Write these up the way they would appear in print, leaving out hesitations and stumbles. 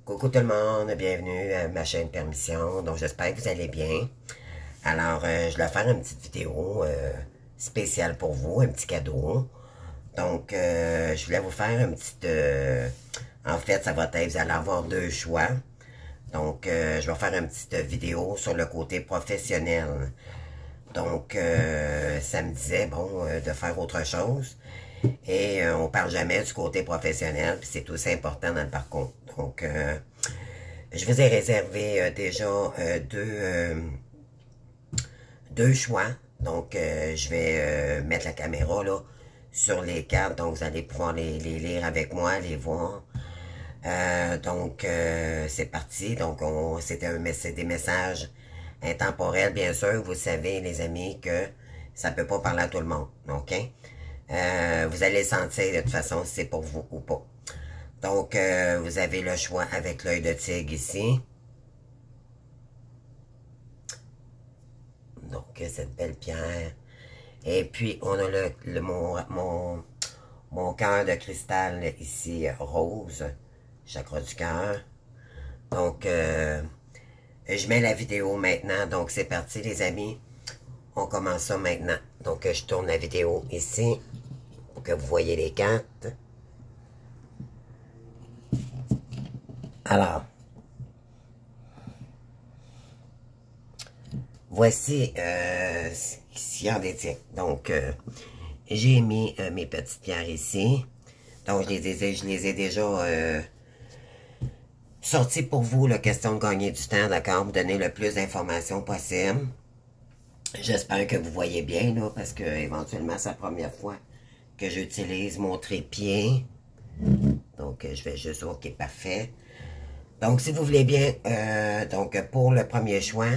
Coucou tout le monde, bienvenue à ma chaîne Permission. Donc j'espère que vous allez bien. Alors je vais faire une petite vidéo spéciale pour vous, un petit cadeau. Donc je voulais vous faire une petite... en fait, ça va être, vous allez avoir deux choix. Donc je vais faire une petite vidéo sur le côté professionnel. Donc ça me disait, bon, de faire autre chose. Et on parle jamais du côté professionnel, puis c'est aussi important dans le parcours. Donc, je vous ai réservé déjà deux choix. Donc, je vais mettre la caméra là sur les cartes. Donc, vous allez pouvoir les lire avec moi, les voir. Donc, c'est parti. Donc, c'est des messages intemporels, bien sûr. Vous savez, les amis, que ça peut pas parler à tout le monde. OK? Vous allez sentir de toute façon si c'est pour vous ou pas. Donc, vous avez le choix avec l'œil de tigre ici. Donc, cette belle pierre. Et puis, on a mon cœur de cristal ici, rose. Chakra du cœur. Donc, je mets la vidéo maintenant. Donc, c'est parti, les amis. On commence ça maintenant. Donc, je tourne la vidéo ici pour que vous voyez les cartes. Alors, voici scientifique. Donc, j'ai mis mes petites pierres ici. Donc, je les ai déjà sorties pour vous, la question de gagner du temps, d'accord? Vous donner le plus d'informations possible. J'espère que vous voyez bien, là, parce que éventuellement, c'est la première fois que j'utilise mon trépied. Donc, je vais juste, OK, parfait. Donc, si vous voulez bien, donc pour le premier choix,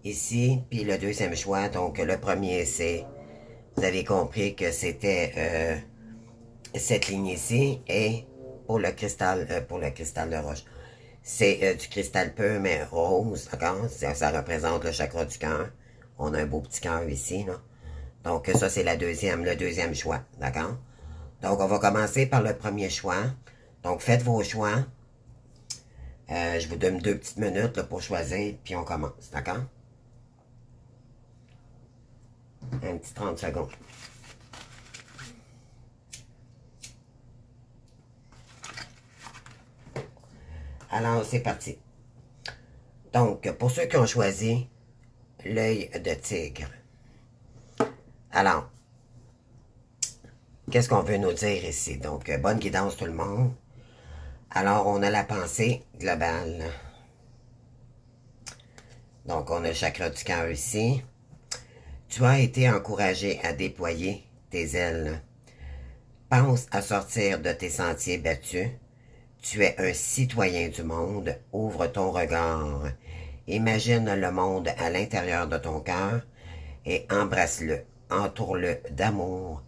ici, puis le deuxième choix, donc le premier, c'est, vous avez compris que c'était cette ligne ici, et pour le cristal de roche, c'est du cristal pur, mais rose, d'accord? Ça représente le chakra du cœur. On a un beau petit cœur ici, là. Donc, ça, c'est le deuxième choix, d'accord? Donc, on va commencer par le premier choix. Donc, faites vos choix. Je vous donne 2 petites minutes là, pour choisir, puis on commence, d'accord? Un petit 30 secondes. Alors, c'est parti. Donc, pour ceux qui ont choisi l'œil de tigre. Alors, qu'est-ce qu'on veut nous dire ici? Donc, bonne guidance tout le monde. Alors, on a la pensée globale. Donc, on a le chakra du cœur ici. Tu as été encouragé à déployer tes ailes. Pense à sortir de tes sentiers battus. Tu es un citoyen du monde. Ouvre ton regard. Imagine le monde à l'intérieur de ton cœur et embrasse-le. Entoure-le d'amour.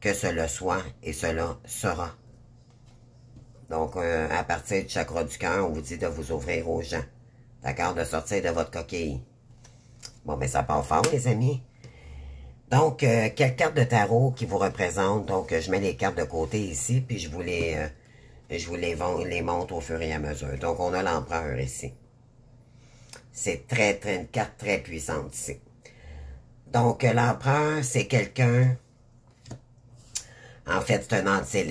Que cela soit et cela sera. Donc, à partir du chakra du cœur, on vous dit de vous ouvrir aux gens. D'accord? De sortir de votre coquille. Bon, ben ça part fort, les amis. Donc, quelle carte de tarot qui vous représente? Donc, je mets les cartes de côté ici, puis je vous les montre au fur et à mesure. Donc, on a l'empereur ici. C'est une carte très puissante ici. Donc, l'empereur, c'est quelqu'un... En fait,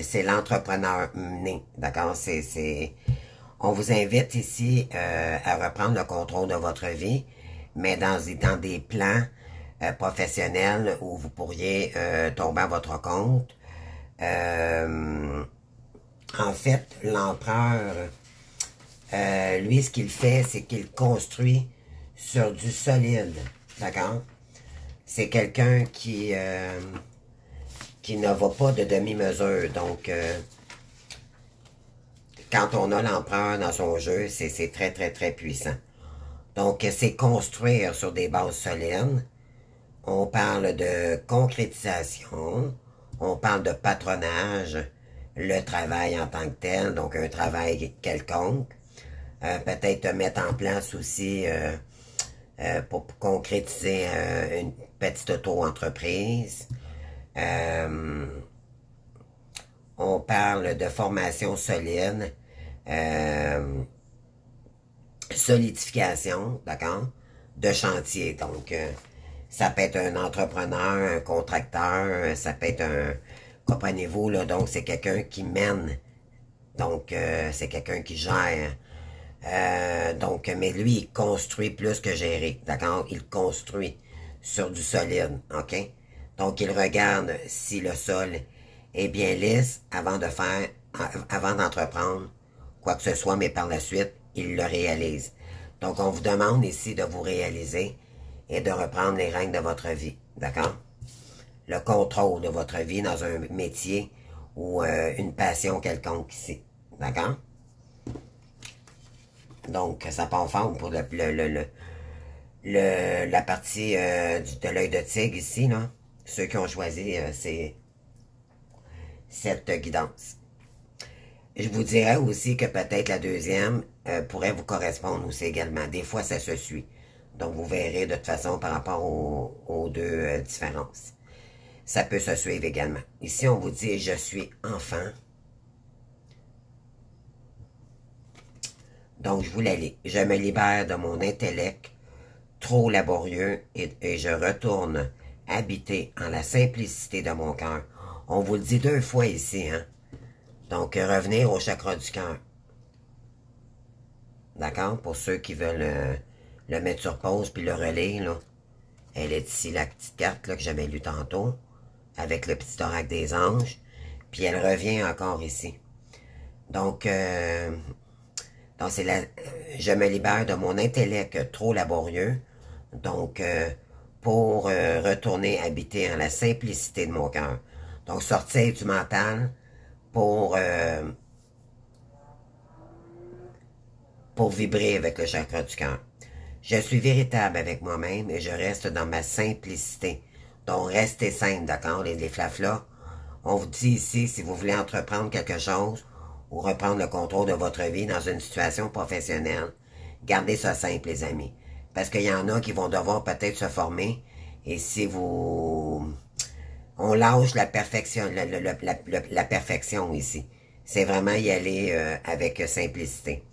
c'est l'entrepreneur né, d'accord? On vous invite ici à reprendre le contrôle de votre vie, mais dans des plans professionnels où vous pourriez tomber à votre compte. En fait, l'empereur, lui, ce qu'il fait, c'est qu'il construit sur du solide, d'accord? C'est quelqu'un qui ne va pas de demi-mesure. Donc, quand on a l'empereur dans son jeu, c'est très, très, très puissant. Donc, c'est construire sur des bases solides. On parle de concrétisation. On parle de patronage. Le travail en tant que tel, donc un travail quelconque. Peut-être mettre en place aussi, pour concrétiser une petite auto-entreprise. On parle de formation solide, solidification, d'accord, de chantier. Donc, ça peut être un entrepreneur, un contracteur, ça peut être un, comprenez-vous, là, donc c'est quelqu'un qui mène, donc c'est quelqu'un qui gère. Donc, mais lui, il construit plus que gérer, d'accord? Il construit sur du solide, ok? Donc, il regarde si le sol est bien lisse avant d'entreprendre quoi que ce soit, mais par la suite, il le réalise. Donc, on vous demande ici de vous réaliser et de reprendre les règnes de votre vie, d'accord? Le contrôle de votre vie dans un métier ou une passion quelconque ici, d'accord? Donc, ça part fort pour la partie de l'œil de tigre ici, là. Ceux qui ont choisi cette guidance. Je vous dirais aussi que peut-être la deuxième pourrait vous correspondre aussi également. Des fois, ça se suit. Donc, vous verrez de toute façon par rapport aux deux différences. Ça peut se suivre également. Ici, on vous dit « Je suis enfant ». Donc, je vous la lis. « Je me libère de mon intellect trop laborieux et je retourne habiter en la simplicité de mon cœur. » On vous le dit 2 fois ici, hein. Donc, revenir au chakra du cœur. D'accord? Pour ceux qui veulent le mettre sur pause puis le relire, là. Elle est ici, la petite carte là, que j'avais lue tantôt, avec le petit oracle des anges. Puis elle revient encore ici. Donc c'est je me libère de mon intellect trop laborieux. Donc, pour retourner habiter en la simplicité de mon cœur. Donc, sortir du mental pour vibrer avec le chakra du cœur. Je suis véritable avec moi-même et je reste dans ma simplicité. Donc, restez simple, d'accord, les flaflas. On vous dit ici, si vous voulez entreprendre quelque chose ou reprendre le contrôle de votre vie dans une situation professionnelle, gardez ça simple, les amis. Parce qu'il y en a qui vont devoir peut-être se former. Et si vous... On lâche la perfection, la perfection ici. C'est vraiment y aller avec simplicité.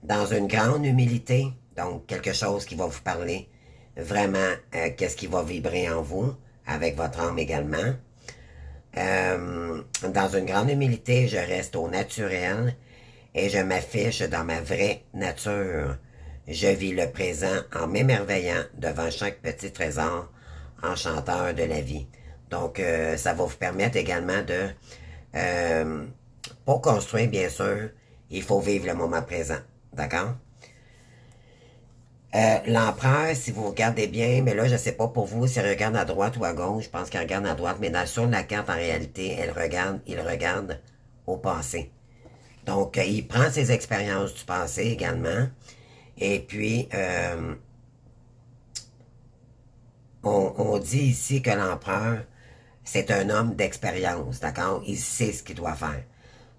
Dans une grande humilité, donc quelque chose qui va vous parler vraiment qu'est-ce qui va vibrer en vous, avec votre âme également. Dans une grande humilité, je reste au naturel et je m'affiche dans ma vraie nature. Je vis le présent en m'émerveillant devant chaque petit trésor enchanteur de la vie. Donc, ça va vous permettre également de... pour construire, bien sûr, il faut vivre le moment présent. D'accord? L'empereur, si vous regardez bien, mais là, je ne sais pas pour vous, s'il regarde à droite ou à gauche, je pense qu'il regarde à droite, mais sur la carte, en réalité, il regarde au passé. Donc, il prend ses expériences du passé également, et puis, on dit ici que l'empereur, c'est un homme d'expérience, d'accord? Il sait ce qu'il doit faire.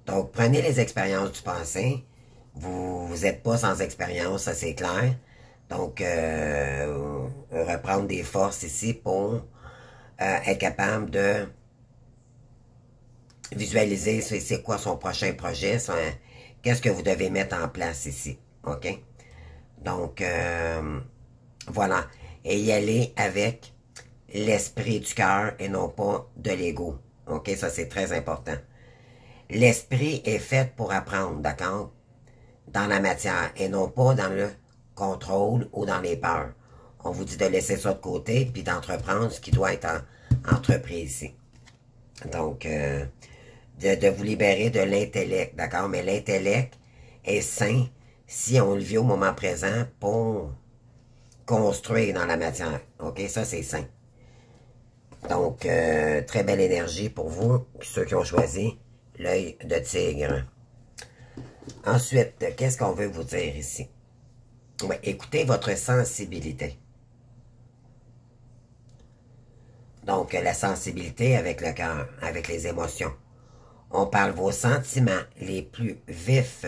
Donc, prenez les expériences du passé, vous n'êtes pas sans expérience, ça c'est clair. Donc, reprendre des forces ici pour être capable de visualiser c'est quoi son prochain projet, qu'est-ce que vous devez mettre en place ici, ok? Donc, voilà. Et y aller avec l'esprit du cœur et non pas de l'ego, ok? Ça, c'est très important. L'esprit est fait pour apprendre, d'accord? Dans la matière et non pas dans le contrôle ou dans les peurs. On vous dit de laisser ça de côté puis d'entreprendre ce qui doit être entrepris ici. Donc, de vous libérer de l'intellect, d'accord? Mais l'intellect est sain si on le vit au moment présent pour construire dans la matière. OK? Ça, c'est sain. Donc, très belle énergie pour vous, ceux qui ont choisi l'œil de tigre. Ensuite, qu'est-ce qu'on veut vous dire ici? Ouais, écoutez votre sensibilité. Donc, la sensibilité avec le cœur, avec les émotions. On parle vos sentiments les plus vifs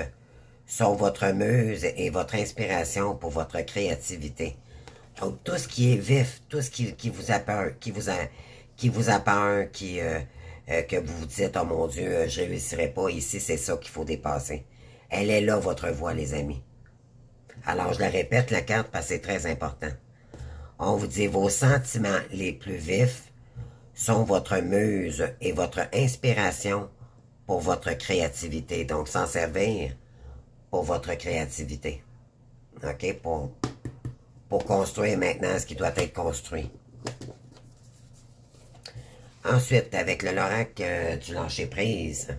sont votre muse et votre inspiration pour votre créativité. Donc, tout ce qui est vif, tout ce qui vous a peur, que vous vous dites, oh mon Dieu, je réussirai pas, ici, c'est ça qu'il faut dépasser. Elle est là, votre voix, les amis. Alors, je la répète, la carte, parce que c'est très important. On vous dit, vos sentiments les plus vifs sont votre muse et votre inspiration pour votre créativité. Donc, s'en servir pour votre créativité. OK? Pour construire maintenant ce qui doit être construit. Ensuite, avec le l'oracle du lâcher-prise,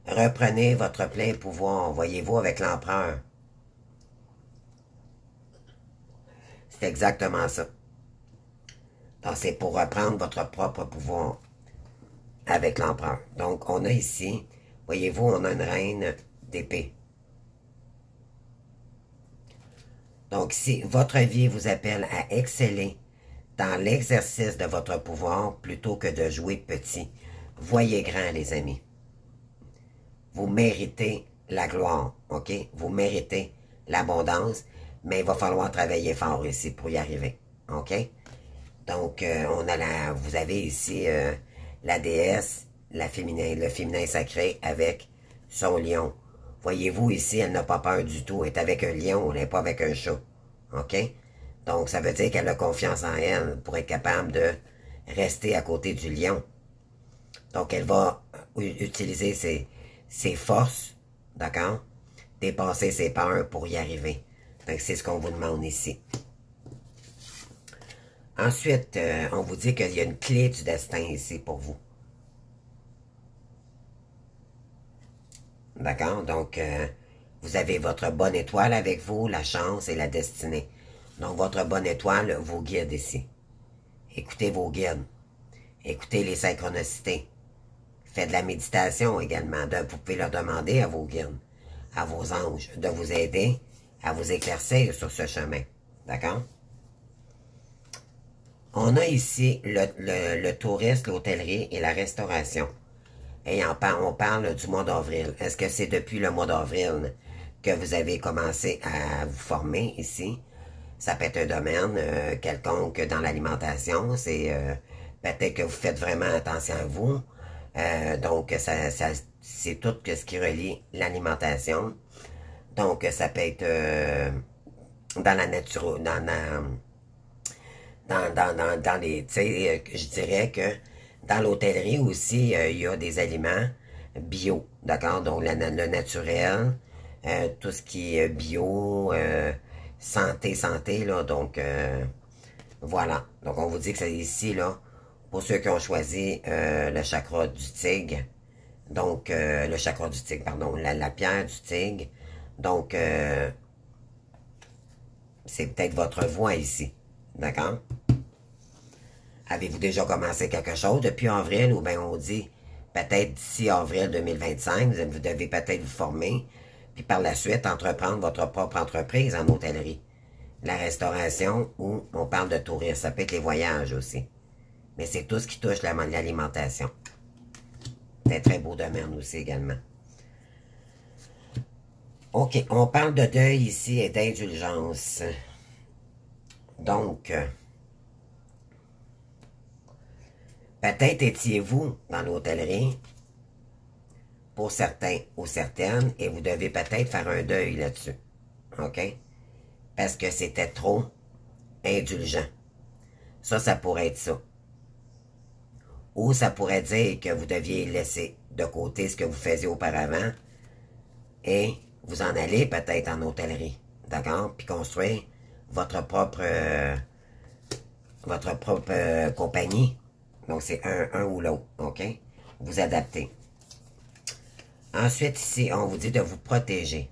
reprenez votre plein pouvoir, voyez-vous, avec l'empereur. C'est exactement ça. Donc, c'est pour reprendre votre propre pouvoir avec l'empereur. Donc, on a ici, voyez-vous, on a une reine d'épée. Donc, si votre vie vous appelle à exceller dans l'exercice de votre pouvoir plutôt que de jouer petit, voyez grand, les amis. Vous méritez la gloire, OK? Vous méritez l'abondance, mais il va falloir travailler fort ici pour y arriver, OK? Donc, vous avez ici la déesse, le féminin sacré avec son lion. Voyez-vous ici, elle n'a pas peur du tout. Elle est avec un lion, elle n'est pas avec un chat, OK? Donc, ça veut dire qu'elle a confiance en elle pour être capable de rester à côté du lion. Donc, elle va utiliser ses forces, d'accord? Dépasser ses peurs pour y arriver. Donc, c'est ce qu'on vous demande ici. Ensuite, on vous dit qu'il y a une clé du destin ici pour vous. D'accord? Donc, vous avez votre bonne étoile avec vous, la chance et la destinée. Donc, votre bonne étoile vous guide ici. Écoutez vos guides. Écoutez les synchronicités. Faites de la méditation également. Vous pouvez leur demander à vos guides, à vos anges, de vous aider à vous éclaircir sur ce chemin. D'accord? On a ici le tourisme, l'hôtellerie et la restauration. Et on parle du mois d'avril. Est-ce que c'est depuis le mois d'avril que vous avez commencé à vous former ici? Ça peut être un domaine quelconque dans l'alimentation. C'est peut-être que vous faites vraiment attention à vous. Donc, c'est tout ce qui relie l'alimentation. Donc, ça peut être dans la nature, dans les, tu sais, je dirais que dans l'hôtellerie aussi, il y a des aliments bio, d'accord? Donc, le naturel, tout ce qui est bio, santé, là, donc, voilà. Donc, on vous dit que c'est ici, là, pour ceux qui ont choisi le chakra du tigre, donc, le chakra du tigre, pardon, la pierre du tigre, donc, c'est peut-être votre voie ici, d'accord? Avez-vous déjà commencé quelque chose depuis avril ou bien on dit peut-être d'ici avril 2025, vous devez peut-être vous former, puis par la suite entreprendre votre propre entreprise en hôtellerie. La restauration ou on parle de tourisme, ça peut être les voyages aussi. Mais c'est tout ce qui touche l'alimentation. C'est un très beau domaine aussi également. OK, on parle de deuil ici et d'indulgence. Donc, peut-être étiez-vous dans l'hôtellerie, pour certains ou certaines, et vous devez peut-être faire un deuil là-dessus. OK? Parce que c'était trop indulgent. Ça pourrait être ça. Ou ça pourrait dire que vous deviez laisser de côté ce que vous faisiez auparavant et vous en allez peut-être en hôtellerie. D'accord? Puis construire votre propre compagnie. Donc, c'est un ou l'autre, OK? Vous adaptez. Ensuite, ici, on vous dit de vous protéger.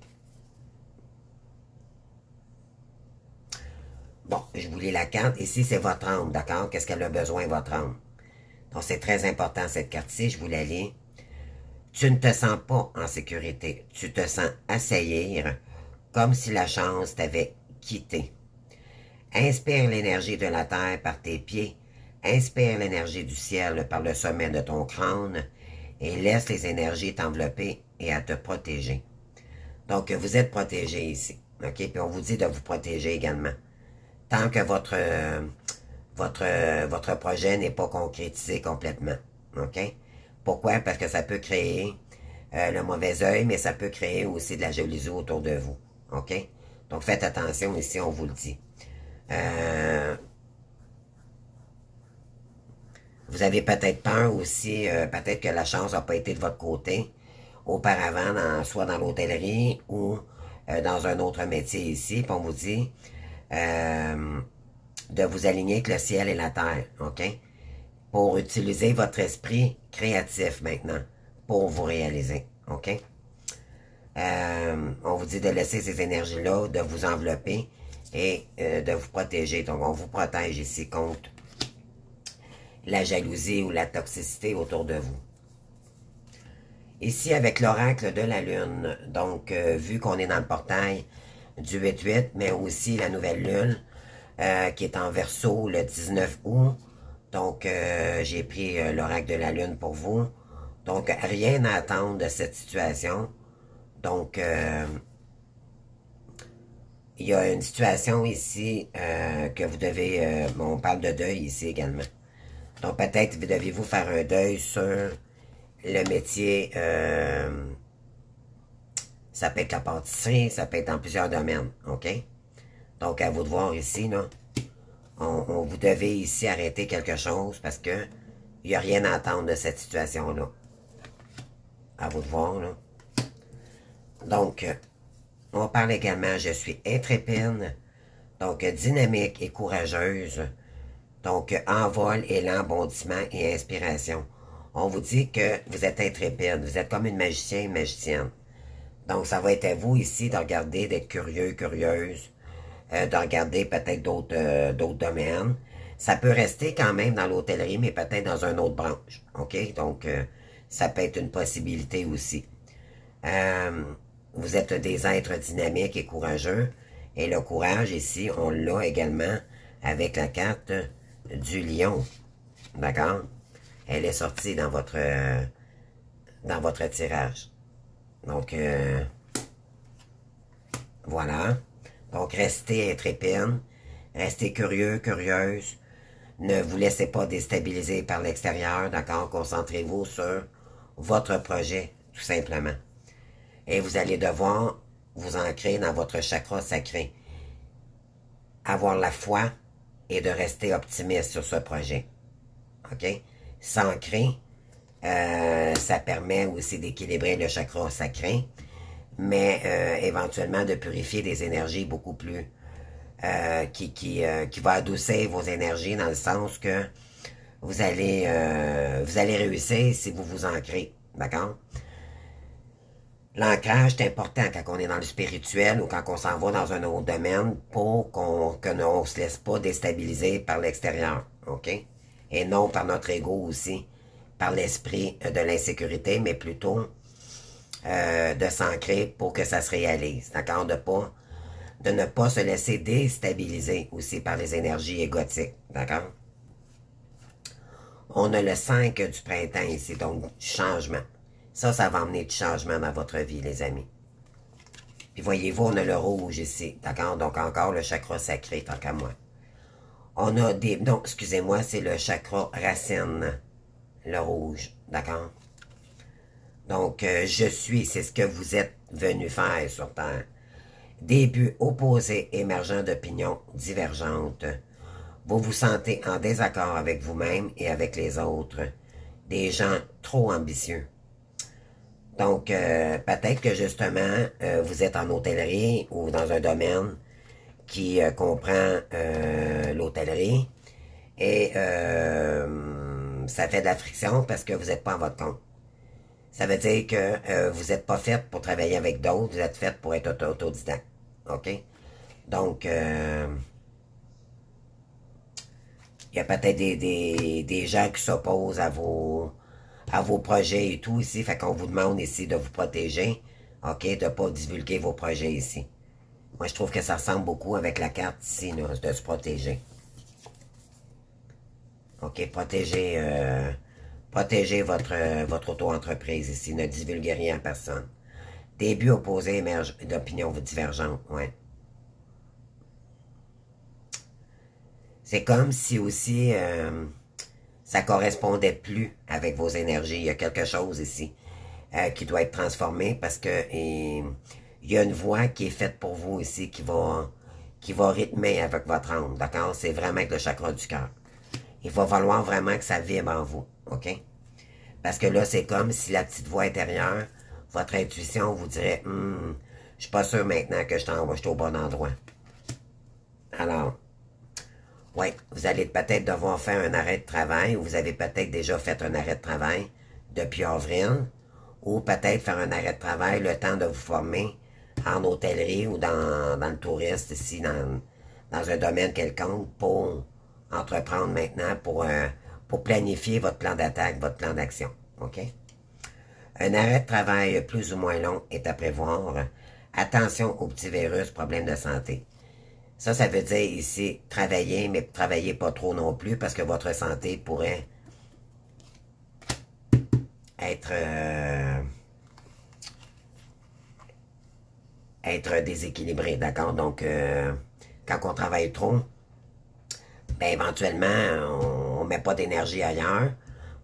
Bon, je vous lis la carte. Ici, c'est votre âme, d'accord? Qu'est-ce qu'elle a besoin, votre âme? Donc, c'est très important, cette carte-ci. Je vous la lis. Tu ne te sens pas en sécurité. Tu te sens assaillir comme si la chance t'avait quitté. Inspire l'énergie de la terre par tes pieds. Inspire l'énergie du ciel par le sommet de ton crâne et laisse les énergies t'envelopper et à te protéger. Donc, vous êtes protégé ici. OK? Puis on vous dit de vous protéger également. Tant que votre projet n'est pas concrétisé complètement. OK? Pourquoi? Parce que ça peut créer le mauvais œil, mais ça peut créer aussi de la jalousie autour de vous. OK? Donc, faites attention ici, on vous le dit. Vous avez peut-être peur aussi, peut-être que la chance n'a pas été de votre côté auparavant, soit dans l'hôtellerie ou dans un autre métier ici. Puis on vous dit de vous aligner avec le ciel et la terre, OK? Pour utiliser votre esprit créatif maintenant, pour vous réaliser, OK? On vous dit de laisser ces énergies-là, de vous envelopper et de vous protéger. Donc, on vous protège ici contre la jalousie ou la toxicité autour de vous. Ici, avec l'oracle de la Lune, donc, vu qu'on est dans le portail du 8-8, mais aussi la nouvelle Lune, qui est en Verseau le 19 août, donc, j'ai pris l'oracle de la Lune pour vous. Donc, rien à attendre de cette situation. Donc, il y a une situation ici que vous devez... on parle de deuil ici également. Donc, peut-être devez-vous faire un deuil sur le métier. Ça peut être la pâtisserie, ça peut être dans plusieurs domaines, OK? Donc, à vous de voir ici, là. Vous devez ici arrêter quelque chose parce que il n'y a rien à attendre de cette situation-là. À vous de voir, là. Donc, on parle également, je suis intrépide, donc dynamique et courageuse. Donc, envol, élan, bondissement et inspiration. On vous dit que vous êtes intrépide, vous êtes comme une magicien, une magicienne. Donc, ça va être à vous ici de regarder, d'être curieux, curieuse, de regarder peut-être d'autres domaines. Ça peut rester quand même dans l'hôtellerie, mais peut-être dans une autre branche. OK? Donc, ça peut être une possibilité aussi. Vous êtes des êtres dynamiques et courageux. Et le courage, ici, on l'a également avec la carte du lion. D'accord? Elle est sortie dans votre tirage. Donc, voilà. Donc, restez intrépide, restez curieux, curieuse. Ne vous laissez pas déstabiliser par l'extérieur, d'accord? Concentrez-vous sur votre projet, tout simplement. Et vous allez devoir vous ancrer dans votre chakra sacré. Avoir la foi et de rester optimiste sur ce projet. OK? S'ancrer, ça permet aussi d'équilibrer le chakra sacré, mais éventuellement de purifier des énergies beaucoup plus qui va adoucir vos énergies dans le sens que vous allez réussir si vous vous ancrez, d'accord? L'ancrage est important quand on est dans le spirituel ou quand on s'en va dans un autre domaine pour que ne se laisse pas déstabiliser par l'extérieur, ok? Et non par notre ego aussi, par l'esprit de l'insécurité, mais plutôt de s'ancrer pour que ça se réalise, d'accord? De ne pas se laisser déstabiliser aussi par les énergies égotiques, d'accord? On a le 5 du printemps ici, donc du changement. Ça va emmener du changement dans votre vie, les amis. Puis voyez-vous, on a le rouge ici, d'accord? Donc encore le chakra sacré, tant qu'à moi. On a des... Non, excusez-moi, c'est le chakra racine, le rouge, d'accord? Donc, je suis, c'est ce que vous êtes venu faire sur Terre. Début opposé émergent d'opinions divergentes. Vous vous sentez en désaccord avec vous-même et avec les autres. Des gens trop ambitieux. Donc, peut-être que justement, vous êtes en hôtellerie ou dans un domaine qui comprend l'hôtellerie et ça fait de la friction parce que vous n'êtes pas en votre compte. Ça veut dire que vous n'êtes pas fait pour travailler avec d'autres, vous êtes fait pour être autodidacte. OK? Donc, il y a peut-être des gens qui s'opposent à vos projets et tout ici. Fait qu'on vous demande ici de vous protéger. OK? De ne pas divulguer vos projets ici. Moi, je trouve que ça ressemble beaucoup avec la carte ici, là, de se protéger. OK? Protégez votre auto-entreprise ici. Ne divulguez rien à personne. Début opposé émerge d'opinions divergentes. Ouais. C'est comme si aussi ça correspondait plus avec vos énergies. Il y a quelque chose ici qui doit être transformé parce que il y a une voix qui est faite pour vous ici, qui va rythmer avec votre âme, d'accord? C'est vraiment avec le chakra du cœur. Il va falloir vraiment que ça vibre en vous, OK? Parce que là, c'est comme si la petite voix intérieure, votre intuition vous dirait, je suis pas sûr maintenant que je suis au bon endroit. Alors, ouais, vous allez peut-être devoir faire un arrêt de travail, ou vous avez peut-être déjà fait un arrêt de travail depuis avril, ou peut-être faire un arrêt de travail le temps de vous former en hôtellerie ou dans le tourisme ici, dans un domaine quelconque pour entreprendre maintenant, pour planifier votre plan d'attaque, votre plan d'action. OK? Un arrêt de travail plus ou moins long est à prévoir. Attention aux petits virus, problèmes de santé. Ça veut dire ici, travailler, mais travaillez pas trop non plus, parce que votre santé pourrait être déséquilibrée, d'accord? Donc, quand on travaille trop, ben éventuellement, on met pas d'énergie ailleurs,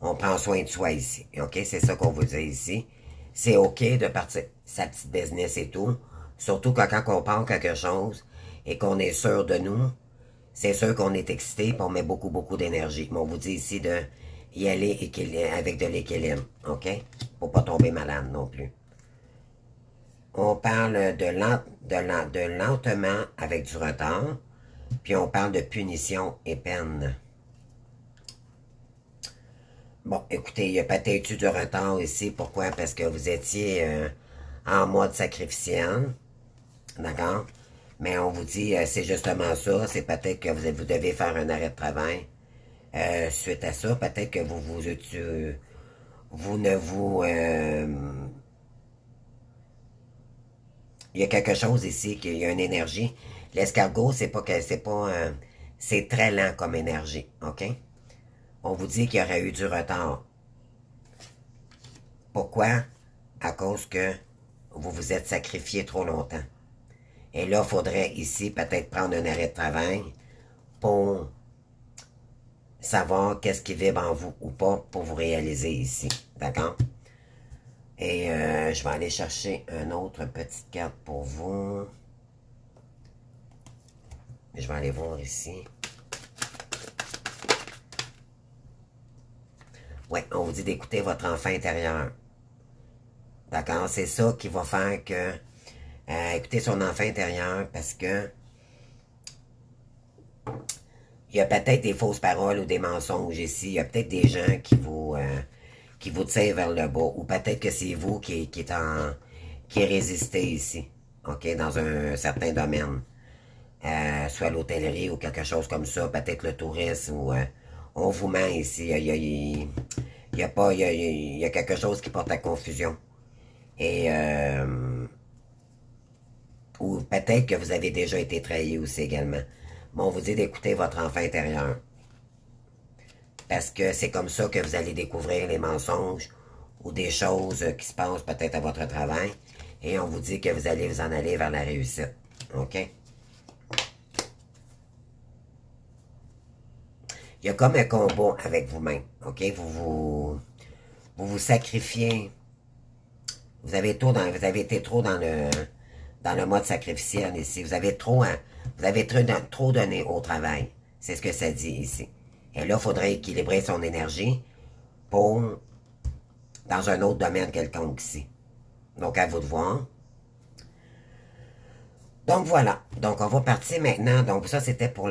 on prend soin de soi ici, ok? C'est ça qu'on vous dit ici. C'est ok de partir sa petite business et tout, surtout quand on part quelque chose et qu'on est sûr de nous, c'est sûr qu'on est excité et on met beaucoup, beaucoup d'énergie. Mais on vous dit ici de y aller avec de l'équilibre, ok? Pour pas tomber malade non plus. On parle de lentement avec du retard, puis on parle de punition et peine. Bon, écoutez, il y a peut-être eu du retard ici. Pourquoi? Parce que vous étiez en mode sacrificiel. D'accord? Mais on vous dit, c'est justement ça. C'est peut-être que vous devez faire un arrêt de travail. Suite à ça, peut-être que vous ne vous... il y a quelque chose ici, qu'il y a une énergie. L'escargot, c'est très lent comme énergie. OK? On vous dit qu'il y aurait eu du retard. Pourquoi? À cause que vous vous êtes sacrifié trop longtemps. Et là, il faudrait ici peut-être prendre un arrêt de travail pour savoir qu'est-ce qui vibre en vous ou pas pour vous réaliser ici. D'accord? Et je vais aller chercher une autre petite carte pour vous. Je vais aller voir ici. Ouais, on vous dit d'écouter votre enfant intérieur. D'accord? C'est ça qui va faire que... écoutez son enfant intérieur parce que... il y a peut-être des fausses paroles ou des mensonges ici. Il y a peut-être des gens qui vous tirent vers le bas. Ou peut-être que c'est vous qui résistez ici. OK? Dans un certain domaine. Soit l'hôtellerie ou quelque chose comme ça. Peut-être le tourisme ou... on vous ment ici. Il y a quelque chose qui porte à confusion. Et ou peut-être que vous avez déjà été trahi aussi également. Mais on vous dit d'écouter votre enfant intérieur. Parce que c'est comme ça que vous allez découvrir les mensonges ou des choses qui se passent peut-être à votre travail. Et on vous dit que vous allez vous en aller vers la réussite. OK? Il y a comme un combat avec vous-même. OK? Vous vous sacrifiez. Vous avez été trop dans le mode sacrificiel ici. Vous avez trop donné au travail. C'est ce que ça dit ici. Et là, il faudrait équilibrer son énergie dans un autre domaine quelconque ici. Donc, à vous de voir. Donc, voilà. Donc, on va partir maintenant. Donc, ça, c'était pour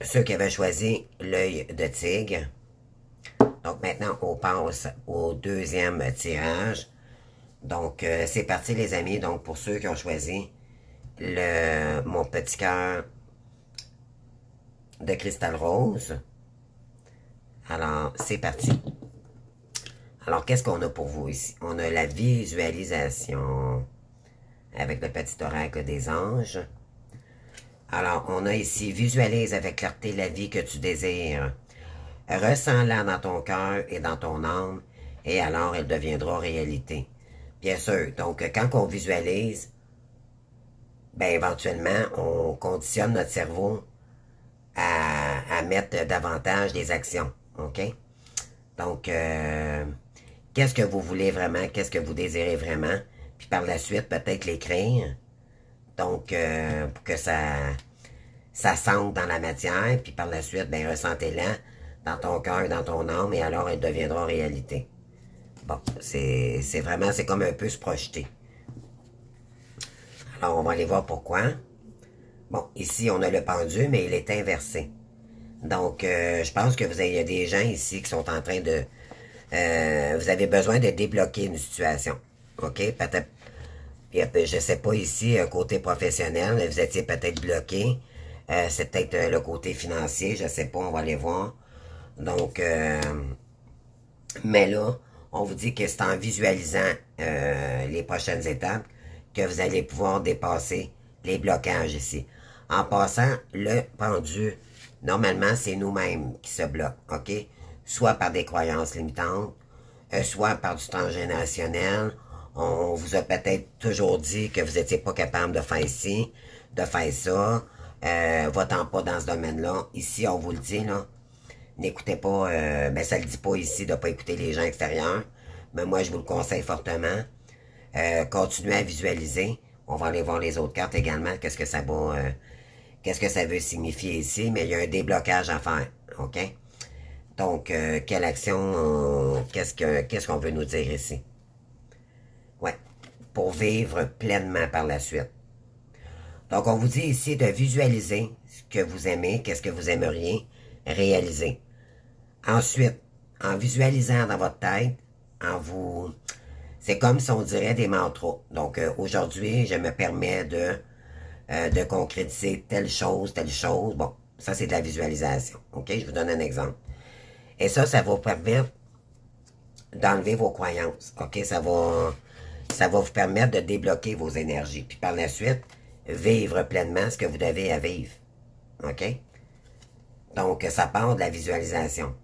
ceux qui avaient choisi l'œil de tigre. Donc, maintenant, on passe au deuxième tirage. Donc, c'est parti, les amis. Donc, pour ceux qui ont choisi mon petit cœur de cristal rose. Alors, c'est parti. Alors, qu'est-ce qu'on a pour vous ici? On a la visualisation avec le petit oracle des anges. Alors, on a ici, visualise avec clarté la vie que tu désires. Ressens-la dans ton cœur et dans ton âme, et alors elle deviendra réalité. Bien sûr, donc quand on visualise, ben éventuellement, on conditionne notre cerveau à mettre davantage des actions, OK? Donc, qu'est-ce que vous voulez vraiment, qu'est-ce que vous désirez vraiment, Puis par la suite, peut-être l'écrire. Donc, pour que ça sente dans la matière. Puis par la suite, ben ressentez-la dans ton cœur, dans ton âme, et alors elle deviendra réalité. Bon, c'est vraiment, c'est comme un peu se projeter. Alors, on va aller voir pourquoi. Bon, ici, on a le pendule, mais il est inversé. Donc, je pense que il y a des gens ici qui sont en train de... vous avez besoin de débloquer une situation. OK? Peut-être... Je sais pas ici, côté professionnel, vous étiez peut-être bloqué. C'est peut-être le côté financier, je sais pas, on va aller voir. Donc, mais là, on vous dit que c'est en visualisant les prochaines étapes que vous allez pouvoir dépasser les blocages ici. En passant, le pendu, normalement, c'est nous-mêmes qui se bloquent, OK? Soit par des croyances limitantes, soit par du transgénérationnel. On vous a peut-être toujours dit que vous n'étiez pas capable de faire ci, de faire ça, va-t'en pas dans ce domaine-là. Ici, on vous le dit, là. N'écoutez pas, ben ça le dit pas ici de pas écouter les gens extérieurs, mais moi je vous le conseille fortement. Continuez à visualiser. On va aller voir les autres cartes également, qu'est-ce que ça va, qu'est-ce que ça veut signifier ici, mais il y a un déblocage à faire, ok? Donc, quelle action, qu'est-ce qu'on veut nous dire ici? Ouais, pour vivre pleinement par la suite. Donc, on vous dit ici de visualiser ce que vous aimez, qu'est-ce que vous aimeriez réaliser. Ensuite, en visualisant dans votre tête, c'est comme si on dirait des mantras. Donc, aujourd'hui, je me permets de concrétiser telle chose, telle chose. Bon, ça, c'est de la visualisation. OK? Je vous donne un exemple. Et ça va vous permettre d'enlever vos croyances. OK? Ça va vous permettre de débloquer vos énergies. Puis par la suite, vivre pleinement ce que vous devez à vivre. OK? Donc, ça part de la visualisation.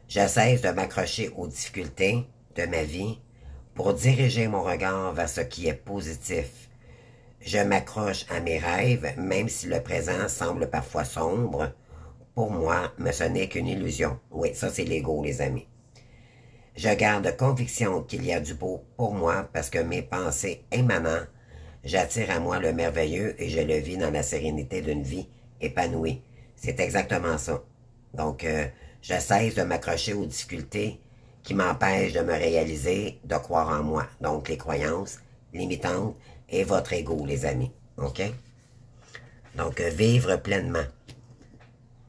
Je cesse de m'accrocher aux difficultés de ma vie pour diriger mon regard vers ce qui est positif. Je m'accroche à mes rêves, même si le présent semble parfois sombre. Pour moi, ce n'est qu'une illusion. Oui, ça c'est l'ego, les amis. Je garde conviction qu'il y a du beau pour moi parce que mes pensées émanant, j'attire à moi le merveilleux et je le vis dans la sérénité d'une vie épanouie. C'est exactement ça. Donc, je cesse de m'accrocher aux difficultés qui m'empêchent de me réaliser, de croire en moi. Donc, les croyances limitantes et votre ego, les amis. OK? Donc, vivre pleinement.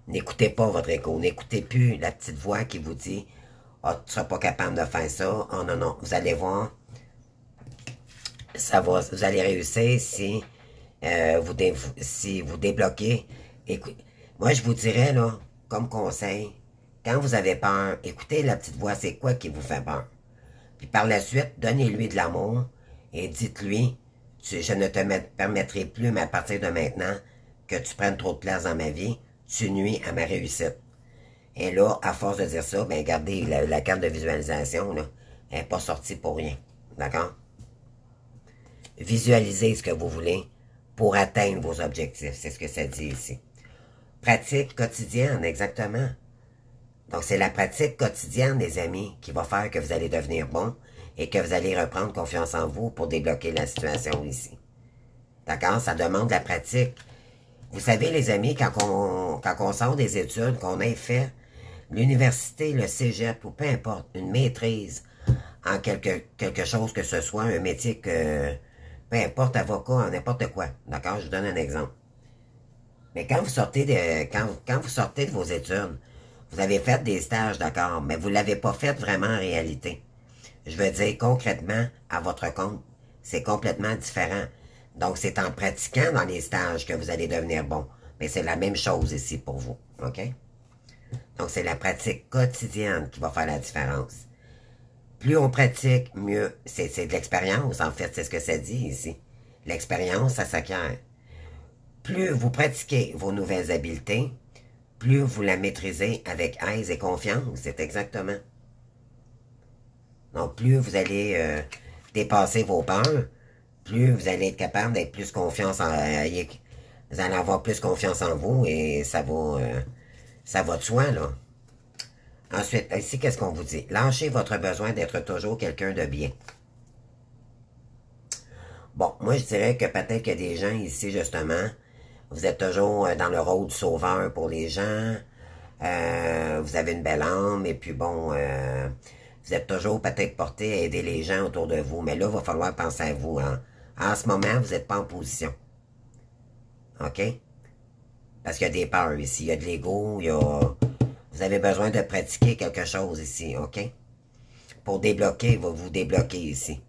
N'écoutez pas votre ego. N'écoutez plus la petite voix qui vous dit « Ah, oh, tu ne seras pas capable de faire ça. Oh non, non. » Vous allez voir, vous allez réussir si, si vous débloquez. Écoute, moi, je vous dirais, là, comme conseil, quand vous avez peur, écoutez la petite voix, c'est quoi qui vous fait peur. Puis par la suite, donnez-lui de l'amour et dites-lui, je ne te permettrai plus, mais à partir de maintenant, que tu prennes trop de place dans ma vie, tu nuis à ma réussite. Et là, à force de dire ça, ben regardez, la carte de visualisation, là, elle n'est pas sortie pour rien. D'accord? Visualisez ce que vous voulez pour atteindre vos objectifs. C'est ce que ça dit ici. Pratique quotidienne, exactement. Donc, c'est la pratique quotidienne, les amis, qui va faire que vous allez devenir bon et que vous allez reprendre confiance en vous pour débloquer la situation ici. D'accord? Ça demande de la pratique. Vous savez, les amis, quand on sort des études, qu'on ait fait l'université, le cégep ou peu importe, une maîtrise en quelque chose que ce soit, un métier que, peu importe, avocat, n'importe quoi. D'accord? Je vous donne un exemple. Mais quand vous sortez quand vous sortez de vos études, vous avez fait des stages, d'accord, mais vous ne l'avez pas fait vraiment en réalité. Je veux dire, concrètement, à votre compte, c'est complètement différent. Donc, c'est en pratiquant dans les stages que vous allez devenir bon. Mais c'est la même chose ici pour vous, OK? Donc, c'est la pratique quotidienne qui va faire la différence. Plus on pratique, mieux. C'est de l'expérience, en fait, c'est ce que ça dit ici. L'expérience, ça s'acquiert. Plus vous pratiquez vos nouvelles habiletés, plus vous la maîtrisez avec aise et confiance. C'est exactement. Donc, plus vous allez dépasser vos peurs, plus vous allez être capable d'être plus confiance en... vous allez avoir plus confiance en vous et ça va de soi, là. Ensuite, ici, qu'est-ce qu'on vous dit? Lâchez votre besoin d'être toujours quelqu'un de bien. Bon, moi, je dirais que peut-être que des gens ici, justement, vous êtes toujours dans le rôle du sauveur pour les gens. Vous avez une belle âme, et puis bon, vous êtes toujours peut-être porté à aider les gens autour de vous. Mais là, il va falloir penser à vous. Hein. En ce moment, vous n'êtes pas en position. OK? Parce qu'il y a des peurs ici. Il y a de l'ego, il y a... Vous avez besoin de pratiquer quelque chose ici, OK? Pour débloquer, vous débloquer ici.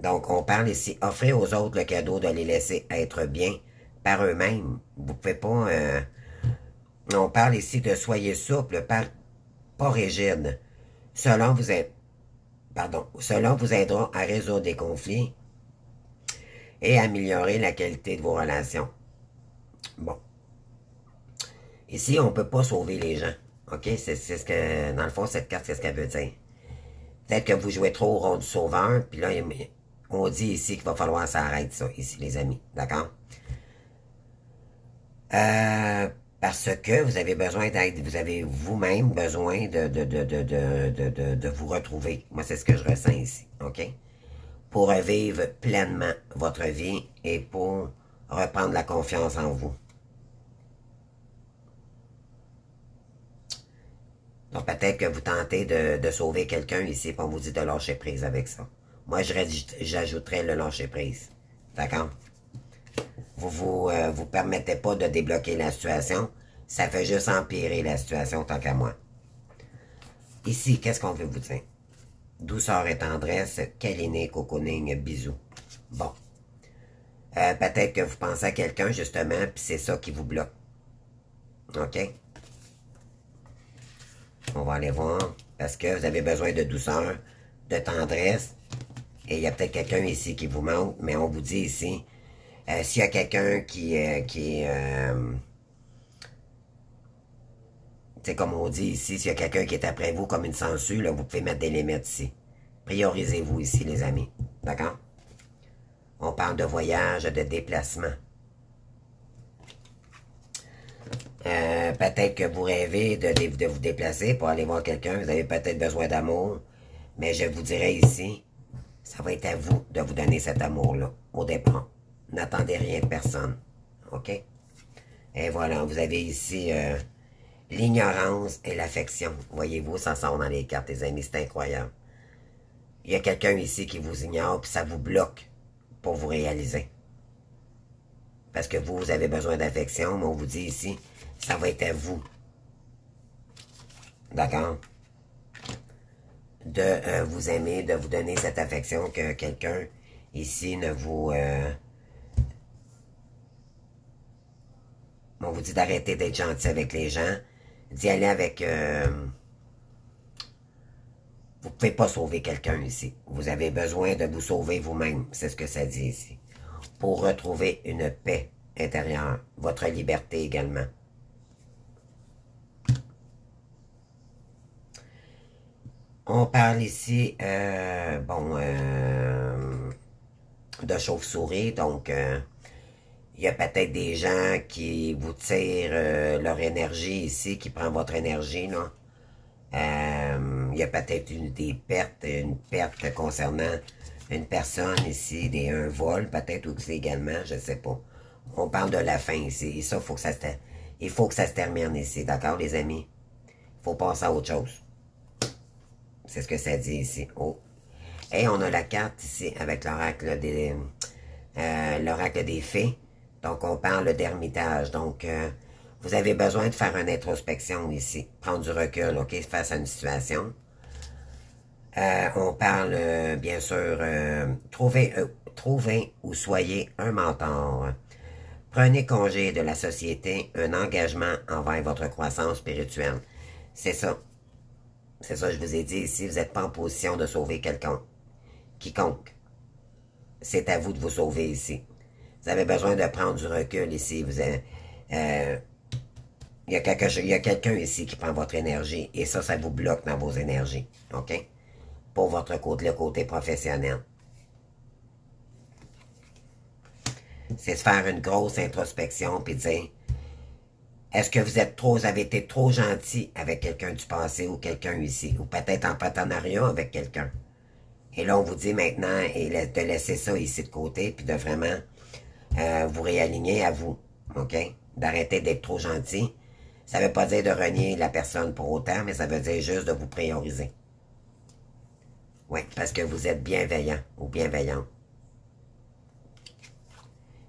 Donc, on parle ici, offrez aux autres le cadeau de les laisser être bien par eux-mêmes. Vous pouvez pas... on parle ici de soyez souple, pas rigide. Cela vous aidera à résoudre des conflits et à améliorer la qualité de vos relations. Bon. Ici, on ne peut pas sauver les gens. OK? C'est ce que, dans le fond, cette carte, c'est ce qu'elle veut dire. Peut-être que vous jouez trop au rôle du sauveur, puis là, on dit ici qu'il va falloir s'arrêter ça, ici, les amis. D'accord? Parce que vous avez besoin d'aide, vous avez vous-même besoin de vous retrouver. Moi, c'est ce que je ressens ici. OK? Pour vivre pleinement votre vie et pour reprendre la confiance en vous. Donc, peut-être que vous tentez de sauver quelqu'un ici, puis on vous dit de lâcher prise avec ça. Moi, j'ajouterais le lâcher prise. D'accord? Vous permettez pas de débloquer la situation. Ça fait juste empirer la situation, tant qu'à moi. Ici, qu'est-ce qu'on veut vous dire? Douceur et tendresse, câliner, cocooning, bisous. Bon. Peut-être que vous pensez à quelqu'un, justement, puis c'est ça qui vous bloque. OK? On va aller voir, parce que vous avez besoin de douceur, de tendresse, et il y a peut-être quelqu'un ici qui vous manque, mais on vous dit ici, s'il y a quelqu'un qui c'est comme on dit ici, s'il y a quelqu'un qui est après vous comme une sangsue, là, vous pouvez mettre des limites ici. Priorisez-vous ici, les amis. D'accord? On parle de voyage, de déplacement. Peut-être que vous rêvez de vous déplacer pour aller voir quelqu'un. Vous avez peut-être besoin d'amour. Mais je vous dirais ici, ça va être à vous de vous donner cet amour-là, au départ. N'attendez rien de personne. OK? Et voilà, vous avez ici l'ignorance et l'affection. Voyez-vous, ça sort dans les cartes, les amis, c'est incroyable. Il y a quelqu'un ici qui vous ignore, puis ça vous bloque pour vous réaliser. Parce que vous avez besoin d'affection, mais on vous dit ici, ça va être à vous. D'accord? De vous aimer, de vous donner cette affection que quelqu'un ici ne vous... on vous dit d'arrêter d'être gentil avec les gens, d'y aller avec... vous ne pouvez pas sauver quelqu'un ici. Vous avez besoin de vous sauver vous-même. C'est ce que ça dit ici. Pour retrouver une paix intérieure. Votre liberté également. On parle ici, de chauve-souris. Donc, il y a peut-être des gens qui vous tirent leur énergie ici, qui prennent votre énergie, là. Il y a peut-être une perte concernant une personne ici, un vol peut-être aussi également, je sais pas. On parle de la fin ici, et ça, il faut que ça se termine ici, d'accord les amis? Il faut passer à autre chose. C'est ce que ça dit ici. Oh. Et on a la carte ici avec l'oracle des fées. Donc on parle d'ermitage, donc... vous avez besoin de faire une introspection ici. Prendre du recul, OK, face à une situation. On parle, bien sûr, trouvez ou soyez un mentor. Prenez congé de la société, un engagement envers votre croissance spirituelle. C'est ça. C'est ça, je vous ai dit ici, vous n'êtes pas en position de sauver quelqu'un. Quiconque. C'est à vous de vous sauver ici. Vous avez besoin de prendre du recul ici. Vous avez... il y a quelqu'un ici qui prend votre énergie et ça vous bloque dans vos énergies. OK? Pour votre côté, le côté professionnel. C'est de faire une grosse introspection puis dire est-ce que vous avez été trop gentil avec quelqu'un du passé ou quelqu'un ici? Ou peut-être en partenariat avec quelqu'un. Et là, on vous dit maintenant de laisser ça ici de côté, puis de vraiment vous réaligner à vous, OK? D'arrêter d'être trop gentil. Ça ne veut pas dire de renier la personne pour autant, mais ça veut dire juste de vous prioriser. Oui, parce que vous êtes bienveillant ou bienveillante.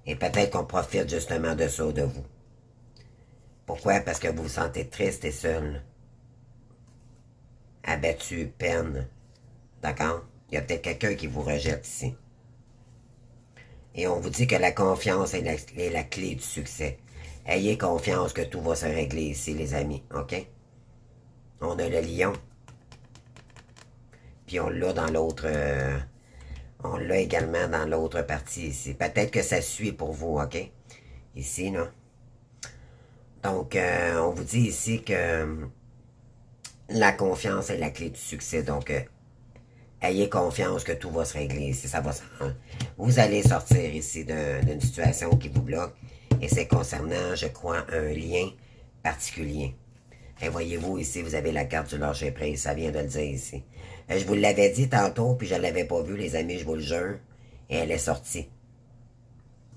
Et peut-être qu'on profite justement de ça, de vous. Pourquoi? Parce que vous vous sentez triste et seul. Abattu, peine. D'accord? Il y a peut-être quelqu'un qui vous rejette ici. Et on vous dit que la confiance est la clé du succès. Ayez confiance que tout va se régler ici, les amis. OK? On a le lion. Puis on l'a dans l'autre... on l'a également dans l'autre partie ici. Peut-être que ça suit pour vous, OK? Ici, là. Donc, on vous dit ici que la confiance est la clé du succès. Donc, ayez confiance que tout va se régler ici. Ça va se... Vous allez sortir ici d'une situation qui vous bloque. Et c'est concernant, je crois, un lien particulier. Et voyez-vous, ici, vous avez la carte du lâcher-prise. Ça vient de le dire ici. Je vous l'avais dit tantôt, puis je ne l'avais pas vu, les amis, je vous le jure. Et elle est sortie.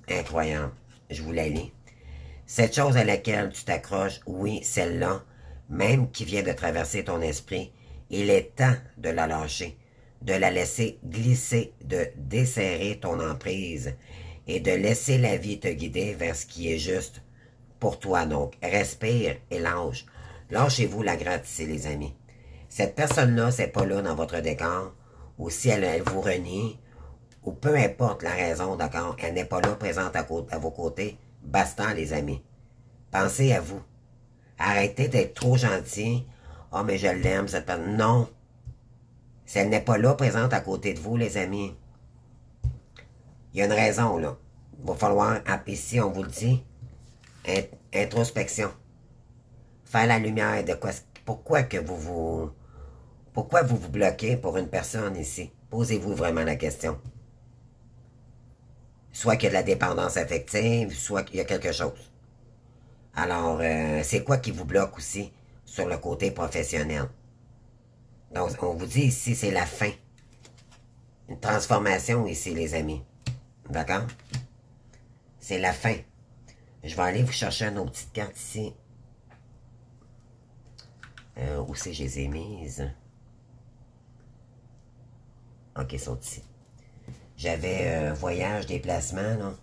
Incroyable. Je vous la lis. Cette chose à laquelle tu t'accroches, oui, celle-là, même qui vient de traverser ton esprit, il est temps de la lâcher, de la laisser glisser, de desserrer ton emprise et de laisser la vie te guider vers ce qui est juste pour toi. Donc, respire et lâche. Lâchez-vous la gratte ici, les amis. Cette personne-là, c'est pas là dans votre décor, ou si elle vous renie, ou peu importe la raison, d'accord, elle n'est pas là présente à vos côtés, basta, les amis. Pensez à vous. Arrêtez d'être trop gentil. Oh, mais je l'aime, cette personne. Non. Si elle n'est pas là présente à côté de vous, les amis, il y a une raison, là. Il va falloir, ici, on vous le dit, introspection. Faire la lumière de quoi, pourquoi vous vous bloquez pour une personne ici? Posez-vous vraiment la question. Soit qu'il y a de la dépendance affective, soit qu'il y a quelque chose. Alors, c'est quoi qui vous bloque aussi sur le côté professionnel? Donc, on vous dit ici, c'est la fin. Une transformation ici, les amis. D'accord? C'est la fin. Je vais aller vous chercher une autre petite carte ici. Où c'est que je les ai mises? Ok, ils sont ici. J'avais voyage, déplacement, là.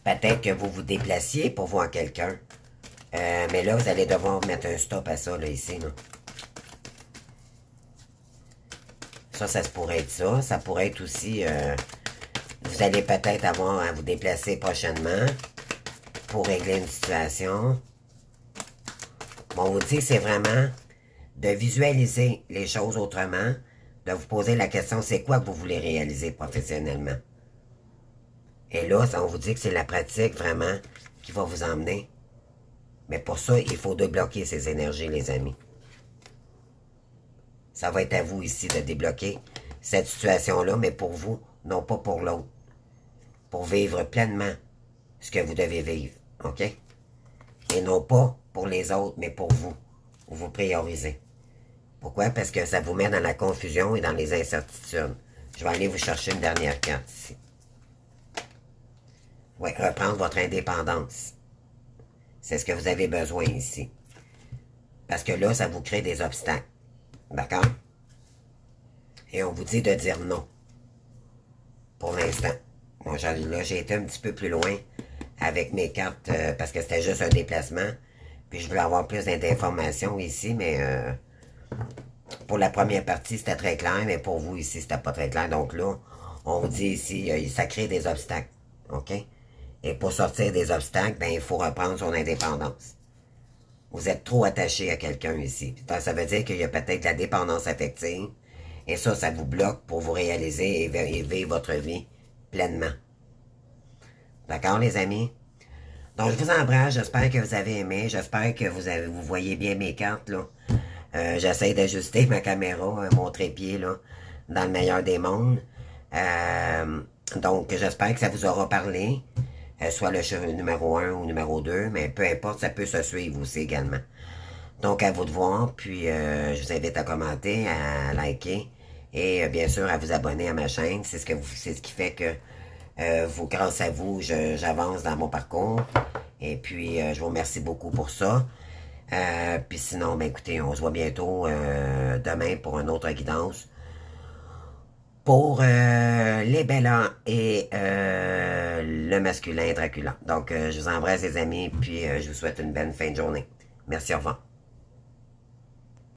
Peut-être que vous vous déplaciez pour voir quelqu'un. Mais là, vous allez devoir mettre un stop à ça, là, ici, là. Ça se pourrait être ça. Ça pourrait être aussi... vous allez peut-être avoir à vous déplacer prochainement pour régler une situation. Bon, on vous dit que c'est vraiment de visualiser les choses autrement, de vous poser la question, c'est quoi que vous voulez réaliser professionnellement? Et là, on vous dit que c'est la pratique vraiment qui va vous emmener. Mais pour ça, il faut débloquer ces énergies, les amis. Ça va être à vous ici de débloquer cette situation-là, mais pour vous, non pas pour l'autre. Pour vivre pleinement ce que vous devez vivre, OK? Et non pas pour les autres, mais pour vous. Vous priorisez. Pourquoi? Parce que ça vous met dans la confusion et dans les incertitudes. Je vais aller vous chercher une dernière carte ici. Oui, reprendre votre indépendance. C'est ce que vous avez besoin ici. Parce que là, ça vous crée des obstacles. D'accord? Et on vous dit de dire non. Pour l'instant. Bon, là, j'ai été un petit peu plus loin avec mes cartes parce que c'était juste un déplacement. Puis je voulais avoir plus d'informations ici, mais pour la première partie, c'était très clair, mais pour vous ici, c'était pas très clair. Donc là, on vous dit ici, ça crée des obstacles. OK? Et pour sortir des obstacles, ben, il faut reprendre son indépendance. Vous êtes trop attaché à quelqu'un ici. Ça veut dire qu'il y a peut-être de la dépendance affective. Et ça vous bloque pour vous réaliser et vivre votre vie pleinement. D'accord, les amis? Donc, je vous embrasse. J'espère que vous avez aimé. J'espère que vous voyez bien mes cartes, là. J'essaie d'ajuster ma caméra, mon trépied, là, dans le meilleur des mondes. Donc, j'espère que ça vous aura parlé. Soit le numéro 1 ou numéro 2, mais peu importe, ça peut se suivre aussi également. Donc, à vous de voir, puis je vous invite à commenter, à liker et bien sûr à vous abonner à ma chaîne. C'est ce qui fait que grâce à vous, j'avance dans mon parcours. Et puis, je vous remercie beaucoup pour ça. Puis sinon, ben écoutez, on se voit bientôt demain pour une autre guidance pour les bellants et le masculin Dracula. Donc, je vous embrasse les amis, puis je vous souhaite une bonne fin de journée. Merci, au revoir.